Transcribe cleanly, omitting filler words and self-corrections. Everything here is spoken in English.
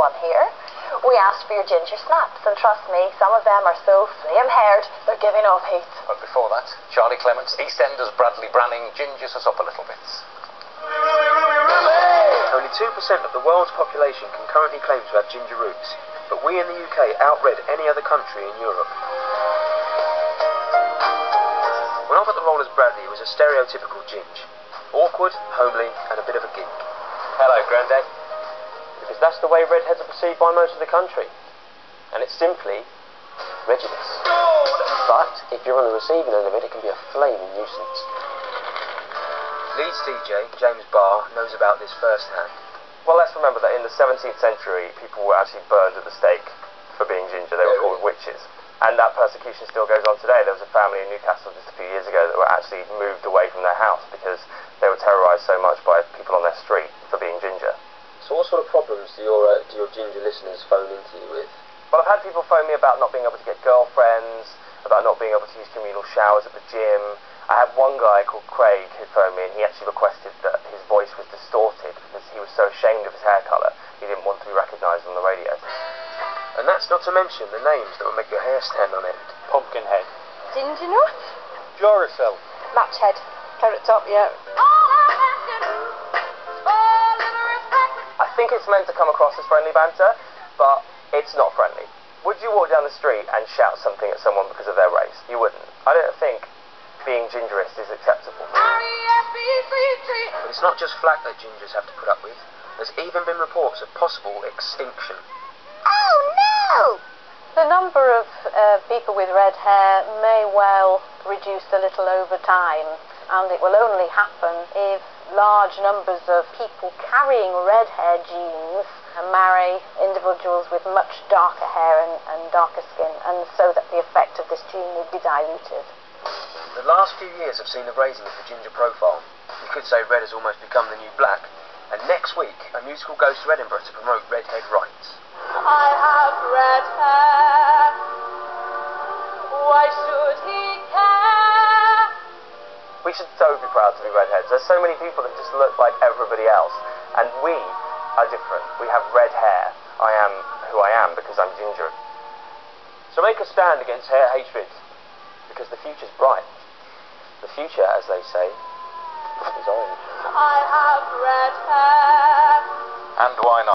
one here. We asked for your ginger snaps, and trust me, some of them are so flame-haired, they're giving off heat. But before that, Charlie Clements, EastEnders Bradley Branning gingers us up a little bit. Only 2% of the world's population can currently claim to have ginger roots, but we in the UK outred any other country in Europe. When I got the role as Bradley, it was a stereotypical ginge. Awkward, homely, and a bit of a geek. Hello, Grandad. Because that's the way redheads are perceived by most of the country. And it's simply prejudice. But if you're on the receiving end of it, it can be a flaming nuisance. Leeds DJ, James Barr, knows about this firsthand. Well, let's remember that in the 17th century, people were actually burned at the stake for being ginger. They were called witches. And that persecution still goes on today. There was a family in Newcastle just a few years ago that were actually moved away from their house because they were terrorised so much by people on their street for being ginger. So what sort of problems do your ginger listeners phone into you with? Well, I've had people phone me about not being able to get girlfriends, about not being able to use communal showers at the gym. I had one guy called Craig who phoned me, and he actually requested that his voice was distorted because he was so ashamed of his hair colour, he didn't want to be recognised on the radio. And that's not to mention the names that will make your hair stand on end. Pumpkinhead. Ginger nut? Chlorophyll. Matchhead. Carrot top, yeah. I think it's meant to come across as friendly banter, but it's not friendly. Would you walk down the street and shout something at someone because of their race? You wouldn't. I don't think being gingerist is acceptable. But it's not just flack that gingers have to put up with. There's even been reports of possible extinction. Oh no! The number of people with red hair may well reduce a little over time, and it will only happen if large numbers of people carrying red hair genes marry individuals with much darker hair and darker skin, and so that the effect of this gene will be diluted. The last few years have seen the raising of the ginger profile. You could say red has almost become the new black, and next week a musical goes to Edinburgh to promote redhead rights. I have red hair, why should he care? We should so be proud to be redheads. There's so many people that just look like everybody else, and we are different. We have red hair. I am who I am because I'm ginger. So make a stand against hair hatred, because the future's bright. The future, as they say, is orange. I have red hair. And why not?